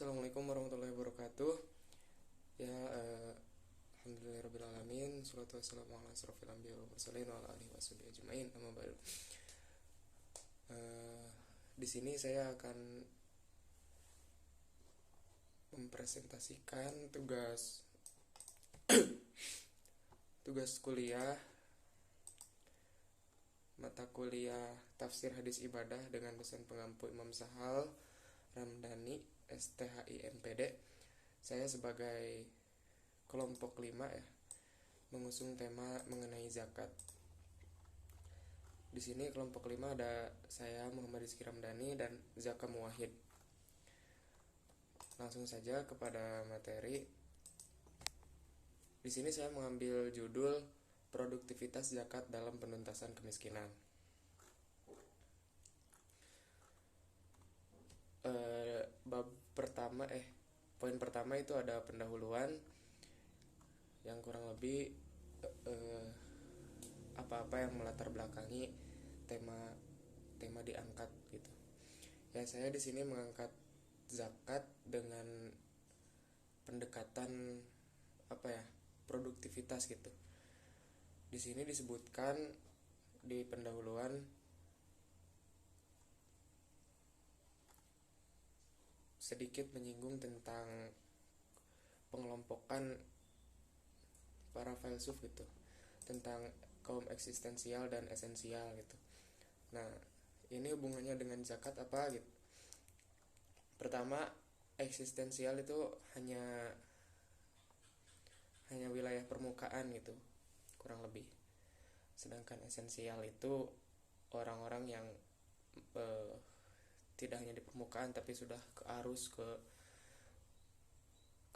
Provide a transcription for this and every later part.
Assalamualaikum warahmatullahi wabarakatuh. Ya, alhamdulillahirabbil alamin. Shalatu wassalamu ala asrofil anbiya wal mursalin wa ala alihi washabihi ajmain. Amma ba'du. Di sini saya akan mempresentasikan tugas kuliah mata kuliah Tafsir Hadis Ibadah dengan dosen pengampu Imam Sahal Ramdhani STHI MPD. Saya sebagai kelompok 5 ya, mengusung tema mengenai zakat. Di sini kelompok 5 ada saya Muhammad Rizky Ramdhani dan Zaka Muwahid. Langsung saja kepada materi. Di sini saya mengambil judul produktivitas zakat dalam penuntasan kemiskinan. Poin pertama itu ada pendahuluan yang kurang lebih apa-apa yang melatar belakangi tema diangkat gitu. Ya, saya di sini mengangkat zakat dengan pendekatan produktivitas gitu. Di sini disebutkan di pendahuluan sedikit menyinggung tentang pengelompokan para filsuf gitu, tentang kaum eksistensial dan esensial gitu. Nah, ini hubungannya dengan zakat apa gitu. Pertama, eksistensial itu hanya wilayah permukaan gitu, kurang lebih. Sedangkan esensial itu orang-orang yang tidak hanya di permukaan tapi sudah ke arus, ke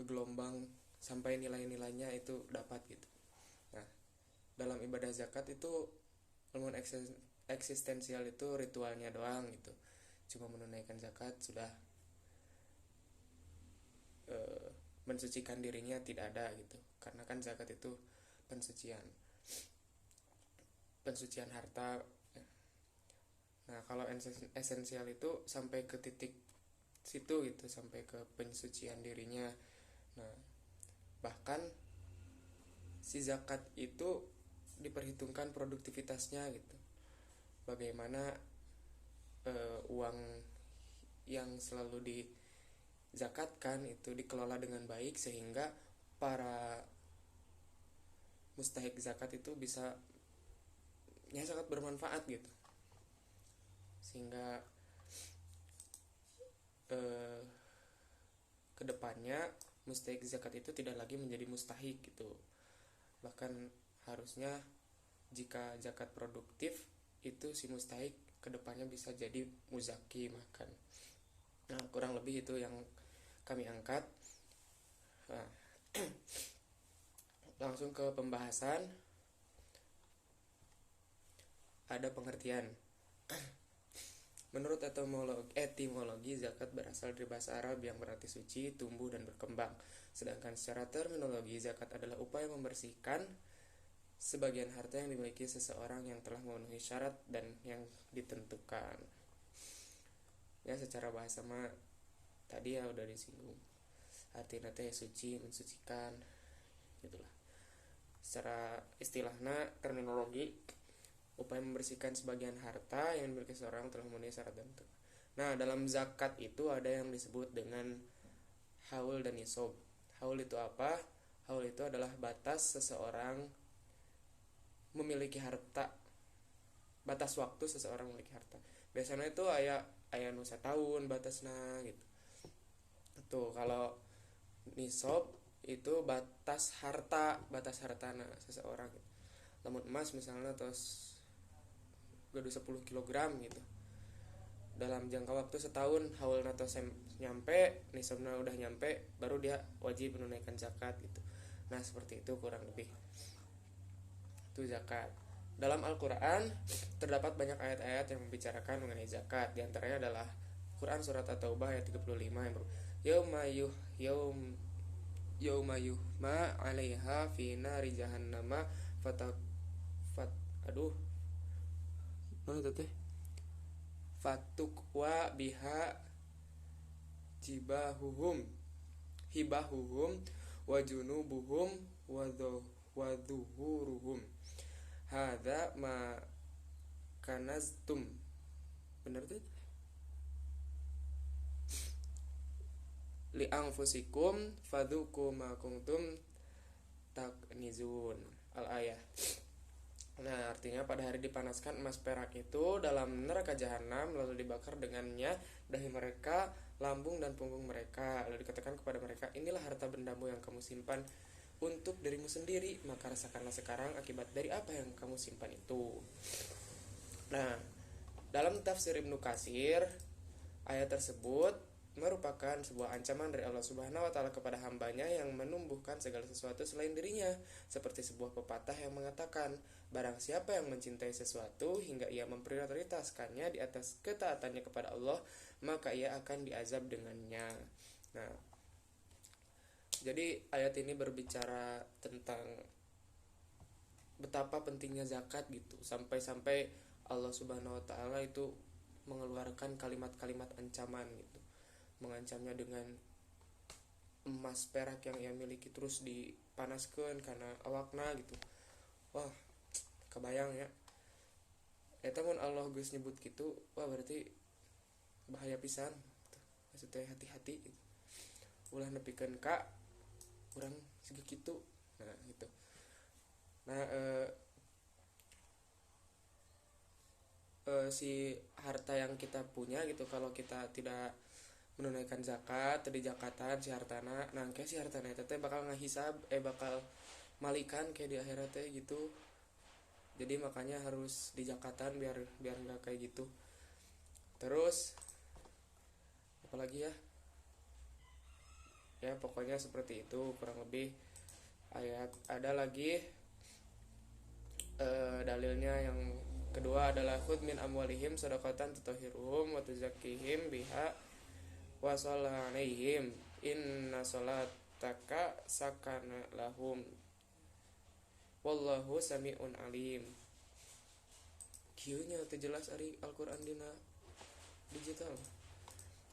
gelombang sampai nilai-nilainya itu dapat gitu. Nah, dalam ibadah zakat itu ilmu eksistensial itu ritualnya doang gitu. Cuma menunaikan zakat sudah mensucikan dirinya tidak ada gitu. Karena kan zakat itu pensucian harta. Nah, kalau esensial itu sampai ke titik situ gitu, sampai ke pensucian dirinya. Nah, bahkan si zakat itu diperhitungkan produktivitasnya gitu. Bagaimana uang yang selalu dizakatkan itu dikelola dengan baik sehingga para mustahik zakat itu bisa sangat bermanfaat gitu. Sehingga kedepannya mustahik zakat itu tidak lagi menjadi mustahik gitu. Bahkan harusnya jika zakat produktif itu si mustahik kedepannya bisa jadi muzaki makan. Nah, kurang lebih itu yang kami angkat. Nah, langsung ke pembahasan. Ada pengertian. Menurut etimologi, zakat berasal dari bahasa Arab yang berarti suci, tumbuh, dan berkembang. Sedangkan secara terminologi, zakat adalah upaya membersihkan sebagian harta yang dimiliki seseorang yang telah memenuhi syarat dan yang ditentukan. Ya, secara bahasa mah tadi ya udah disinggung. Artinya teh suci, mensucikan, gitulah. Secara istilahnya terminologi, upaya membersihkan sebagian harta yang dimiliki seseorang telah memenuhi syarat dan tentu. Nah, dalam zakat itu ada yang disebut dengan haul dan nisab. Haul itu apa? Haul itu adalah batas seseorang memiliki harta, batas waktu seseorang memiliki harta. Biasanya itu aya nu tahun batasna gitu. Tuh, kalau nisab itu batas hartana seseorang gitu. Namun emas misalnya terus gadu 10 kg gitu, dalam jangka waktu setahun haulna tos nyampe, nisabna udah nyampe, baru dia wajib menunaikan zakat gitu. Nah, seperti itu kurang lebih itu zakat. Dalam Al-Quran terdapat banyak ayat-ayat yang membicarakan mengenai zakat. Di antaranya adalah Quran surat At-Taubah ayat 35 yang yauma yuhma 'alaiha fi nari jahannama fatukwa biha jibahuhum hibahuhum wa junubuhum wa dhuhuruhum hadza ma kanaztum. Bener tuh? Li anfusikum fadzuku ma kuntum taknizun. Al-ayah. Nah, artinya pada hari dipanaskan emas perak itu dalam neraka jahanam, lalu dibakar dengannya dahi mereka, lambung dan punggung mereka. Lalu dikatakan kepada mereka, inilah harta bendamu yang kamu simpan untuk dirimu sendiri, maka rasakanlah sekarang akibat dari apa yang kamu simpan itu. Nah, dalam tafsir Ibnu Katsir, ayat tersebut merupakan sebuah ancaman dari Allah Subhanahu wa taala kepada hambanya yang menumbuhkan segala sesuatu selain dirinya, seperti sebuah pepatah yang mengatakan, barang siapa yang mencintai sesuatu hingga ia memprioritaskannya di atas ketaatannya kepada Allah, maka ia akan diazab dengannya. Nah, jadi ayat ini berbicara tentang betapa pentingnya zakat gitu, sampai-sampai Allah Subhanahu wa taala itu mengeluarkan kalimat-kalimat ancaman gitu, mengancamnya dengan emas perak yang ia miliki terus dipanaskan karena awakna gitu. Wah, kebayang ya, eta mun Allah geus nyebut gitu, wah berarti bahaya pisan gitu. Maksudnya hati-hati gitu. Ulah nepikeun ka urang siga kitu. Nah gitu. Nah si harta yang kita punya gitu, kalau kita tidak menunaikan zakat, tadi zakatan si hartana, nangke si hartana itu teh bakal ngahisab, bakal malikan kayak di akhirat teh gitu. Jadi makanya harus di zakatan biar nggak kayak gitu. Terus apalagi ya? Ya pokoknya seperti itu kurang lebih. Ayat ada lagi dalilnya yang kedua adalah khudh min amwalihim shadaqatan tutahhiruhum wa tuzakkihim biha wa shalli 'alaihim inna sholataka sakana lahum wallahu sami'un alim. Kieu nya teu jelas ari Al-Qur'an dina digital.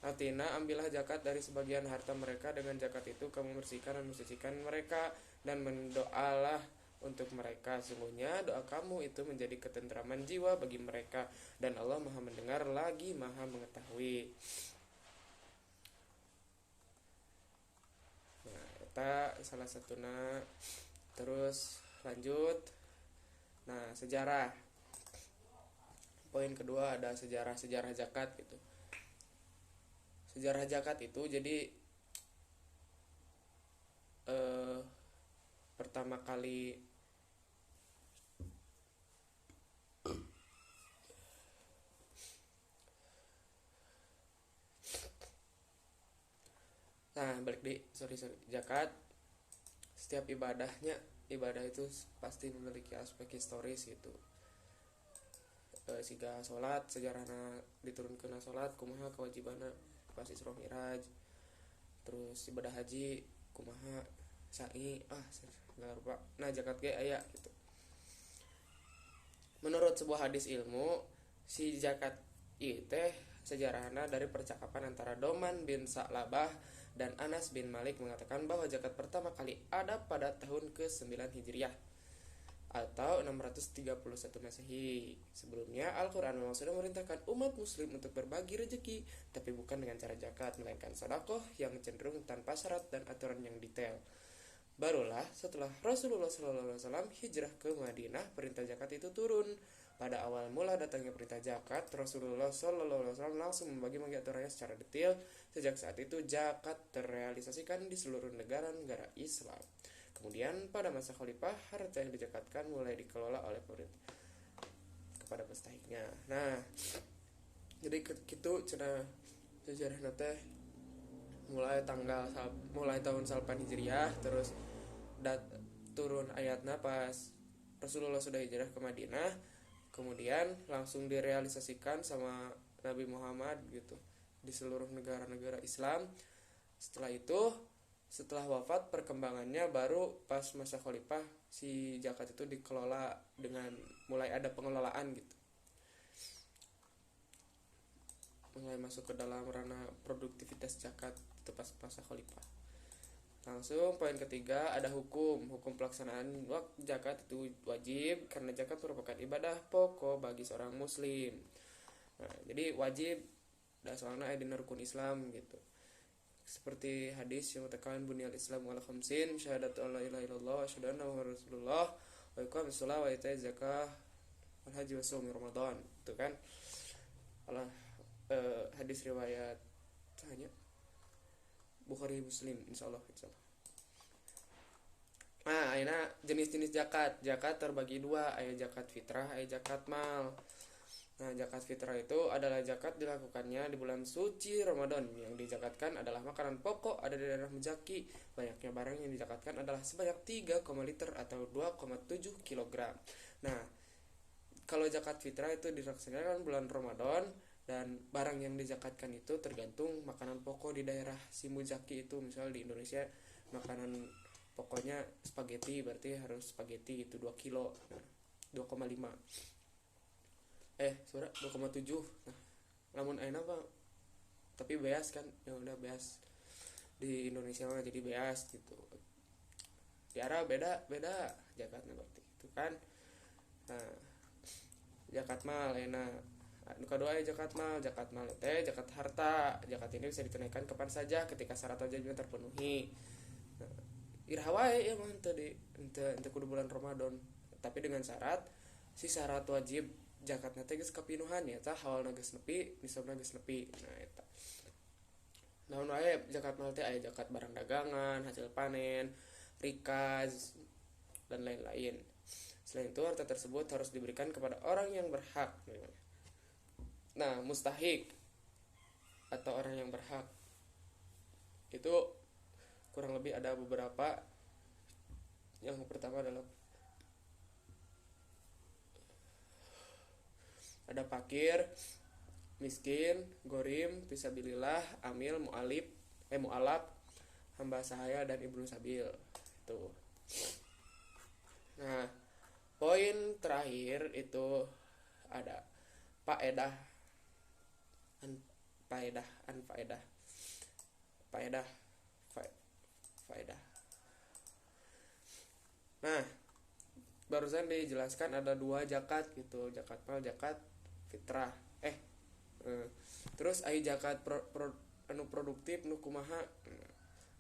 Artinya ambillah zakat dari sebagian harta mereka, dengan zakat itu kamu bersihkan dan mensucikan mereka, dan mendoalah untuk mereka, sungguhnya doa kamu itu menjadi ketentraman jiwa bagi mereka, dan Allah Maha mendengar lagi Maha mengetahui. Nah, eta salah satuna. Terus lanjut. Nah, sejarah. Poin kedua ada sejarah zakat gitu. Sejarah zakat itu jadi pertama kali balik di zakat. Setiap ibadah itu pasti memiliki aspek historis gitu. Siga salat, sejarahna diturunkeun salat kumaha kewajibana pas Isra Mi'raj. Terus ibadah haji kumaha sa'i segala rupa. Nah, zakat ge aya gitu. Menurut sebuah hadis ilmu, si zakat ieu teh sejarahna dari percakapan antara Doman bin Sa'labah dan Anas bin Malik mengatakan bahwa zakat pertama kali ada pada tahun ke-9 Hijriah atau 631 Masehi. Sebelumnya Al-Quran memang sudah memerintahkan umat muslim untuk berbagi rezeki, tapi bukan dengan cara zakat, melainkan sedekah yang cenderung tanpa syarat dan aturan yang detail. Barulah setelah Rasulullah SAW hijrah ke Madinah, perintah zakat itu turun. Pada awal mula datangnya perintah zakat, Rasulullah SAW langsung membagi aturannya secara detail. Sejak saat itu zakat terrealisasikan di seluruh negara-negara Islam. Kemudian pada masa khalifah, harta yang dizakatkan mulai dikelola oleh pemerintah kepada mustahiknya. Nah, jadi kitu cenah sejarahna teh mulai tahun 9 Hijriah, terus turun ayatna pas Rasulullah sudah hijrah ke Madinah, kemudian langsung direalisasikan sama Nabi Muhammad gitu di seluruh negara-negara Islam. Setelah itu, setelah wafat, perkembangannya baru pas masa khalifah si zakat itu dikelola dengan mulai ada pengelolaan gitu. mulai masuk ke dalam ranah produktivitas zakat itu pas masa khalifah. Langsung poin ketiga ada hukum pelaksanaan waktu zakat itu wajib karena zakat merupakan ibadah pokok bagi seorang muslim. Nah, jadi wajib dan soalnya ada rukun Islam gitu. Seperti hadis yang mengatakan bunyal Islam wal khamsin syahadatu alla ilaha illallah wa asyhadu anna muhammadar rasulullah wa iqamis shalah wa ita'iz zakah wal haji wa shaum ramadan. Itu kan Allah hadis riwayat hanya Bukhari Muslim insyaallah. Nah, ini jenis-jenis zakat. Zakat terbagi dua, ada zakat fitrah, ada zakat mal. Nah, zakat fitrah itu adalah zakat dilakukannya di bulan suci Ramadan. Yang dizakatkan adalah makanan pokok ada di daerah muzaki. Banyaknya barang yang dizakatkan adalah sebanyak 3, liter atau 2,7 kg. Nah, kalau zakat fitrah itu dilaksanakan bulan Ramadan dan barang yang dizakatkan itu tergantung makanan pokok di daerah si muzaki itu. Misal di Indonesia makanan pokoknya spaghetti, berarti harus spaghetti itu 2 kilo. Nah, 2,5 suara 2,7. Nah, namun enak Pak, tapi beas kan, ya udah beas di Indonesia mah jadi beas gitu. Di Arab beda zakatnya berarti itu kan. Nah, zakat mal enak. Kedua zakat mal teh zakat harta. Zakat ini bisa ditunaikan kapan saja ketika syarat wajibnya terpenuhi. Nah, irhawae ya mah tadi ente kudu bulan Ramadan, tapi dengan syarat si syarat wajib zakatna teh geus kapinuhan ya tah hawalna geus nepi, nisabna geus nepi. Nah eta. Namun wae zakat mal teh aya zakat barang dagangan, hasil panen, rikaz dan lain-lain. Selain itu harta tersebut harus diberikan kepada orang yang berhak. Nah, mustahik atau orang yang berhak itu kurang lebih ada beberapa. Yang pertama adalah ada fakir, miskin, gorim, fisabilillah, amil, mu'alab, hamba sahaya dan ibnu sabil. Tuh. Nah, poin terakhir itu ada faedah. Nah, barusan dijelaskan ada 2 zakat gitu, zakat mal, zakat fitrah. Terus ai zakat produktif nu kumaha.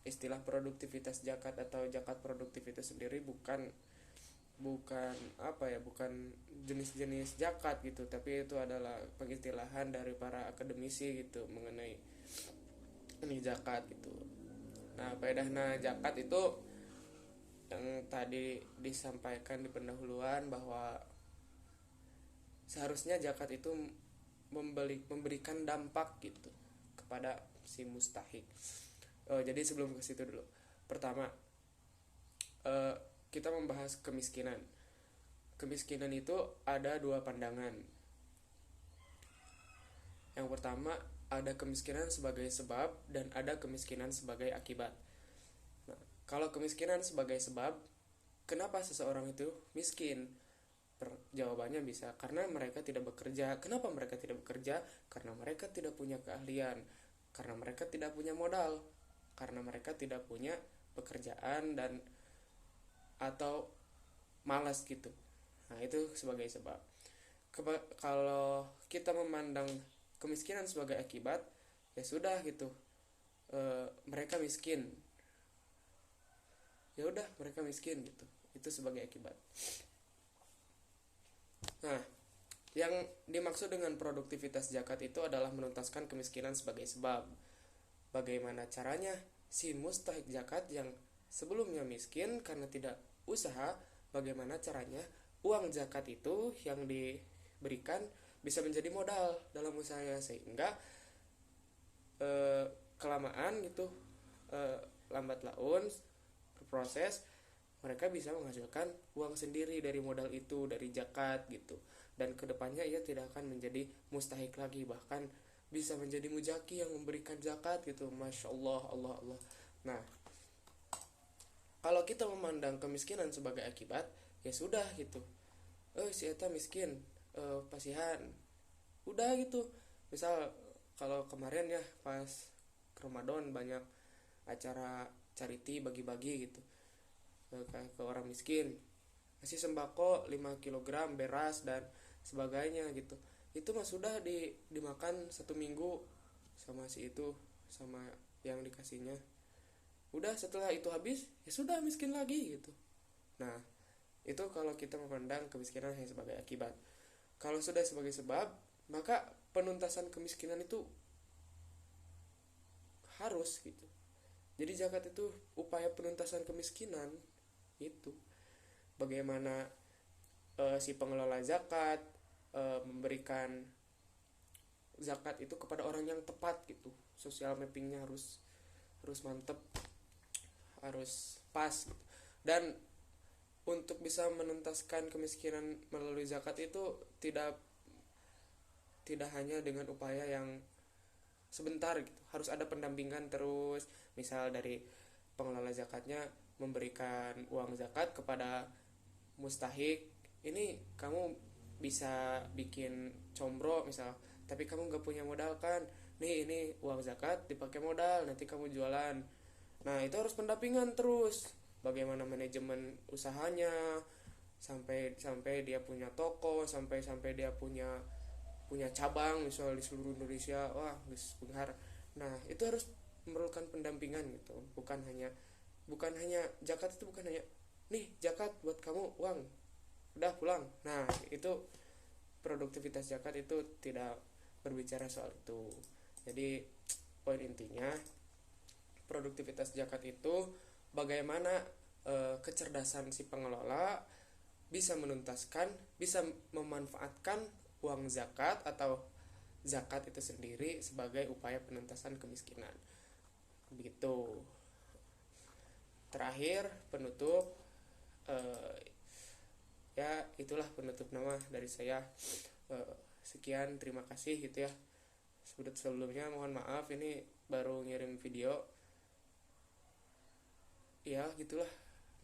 Istilah produktivitas zakat atau zakat produktif itu sendiri bukan jenis-jenis zakat gitu, tapi itu adalah pengistilahan dari para akademisi gitu mengenai ini zakat gitu. Nah, faedahna zakat itu yang tadi disampaikan di pendahuluan bahwa seharusnya zakat itu memberikan dampak gitu kepada si mustahik. Jadi sebelum ke situ dulu, pertama kita membahas kemiskinan. Kemiskinan itu ada 2 pandangan. Yang pertama ada kemiskinan sebagai sebab dan ada kemiskinan sebagai akibat. Nah, kalau kemiskinan sebagai sebab, kenapa seseorang itu miskin? Jawabannya bisa karena mereka tidak bekerja. Kenapa mereka tidak bekerja? Karena mereka tidak punya keahlian, karena mereka tidak punya modal, karena mereka tidak punya pekerjaan dan atau malas gitu. Nah, itu sebagai sebab. Kalau kita memandang kemiskinan sebagai akibat, ya sudah gitu. Mereka miskin. Ya udah, mereka miskin gitu. Itu sebagai akibat. Nah, yang dimaksud dengan produktivitas zakat itu adalah menuntaskan kemiskinan sebagai sebab. Bagaimana caranya? Si mustahik zakat yang sebelumnya miskin karena tidak usaha, bagaimana caranya uang zakat itu yang diberikan bisa menjadi modal dalam usahanya, sehingga kelamaan gitu, lambat laun berproses, mereka bisa menghasilkan uang sendiri dari modal itu, dari zakat gitu. Dan kedepannya ia tidak akan menjadi mustahik lagi, bahkan bisa menjadi muzaki yang memberikan zakat gitu. Masya Allah, Allah. Nah, kalau kita memandang kemiskinan sebagai akibat, ya sudah gitu. Si eta miskin, pasihan. Udah gitu. Misal kalau kemarin ya pas Ramadan banyak acara charity bagi-bagi gitu ke orang miskin, kasih sembako 5 kilogram beras dan sebagainya gitu. Itu mah sudah dimakan 1 minggu sama si itu, sama yang dikasihnya. Udah setelah itu habis ya sudah miskin lagi gitu. Nah itu kalau kita memandang kemiskinan hanya sebagai akibat. Kalau sudah sebagai sebab, maka penuntasan kemiskinan itu harus gitu. Jadi zakat itu upaya penuntasan kemiskinan itu. Bagaimana si pengelola zakat memberikan zakat itu kepada orang yang tepat gitu. Social mappingnya harus mantep, harus pas gitu. Dan untuk bisa menuntaskan kemiskinan melalui zakat itu tidak hanya dengan upaya yang sebentar gitu, harus ada pendampingan terus. Misal dari pengelola zakatnya memberikan uang zakat kepada mustahik, ini kamu bisa bikin combro misal, tapi kamu nggak punya modal kan, nih ini uang zakat dipakai modal, nanti kamu jualan. Nah itu harus pendampingan terus, bagaimana manajemen usahanya sampai dia punya toko, sampai dia punya cabang misal di seluruh Indonesia. Wah geus beunghar. Nah itu harus memerlukan pendampingan gitu, bukan hanya zakat itu bukan hanya nih zakat buat kamu uang udah pulang. Nah itu produktivitas zakat itu tidak berbicara soal itu. Jadi poin intinya produktivitas zakat itu bagaimana kecerdasan si pengelola bisa menuntaskan, bisa memanfaatkan uang zakat atau zakat itu sendiri sebagai upaya penuntasan kemiskinan. Begitu. Terakhir penutup, ya itulah penutup nama dari saya. Sekian, terima kasih gitu ya. Sebelumnya mohon maaf ini baru ngirim video. Ya gitulah,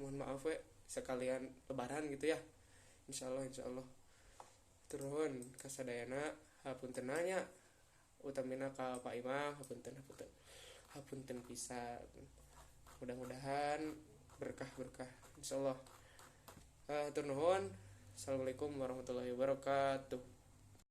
mohon maaf sekalian lebaran gitu ya. Insyaallah turun kasadayana hapunten nanya utamina ka Pak Imam, hapunten pisan. Mudah-mudahan berkah insyaallah. Turun nuhun. Assalamualaikum warahmatullahi wabarakatuh.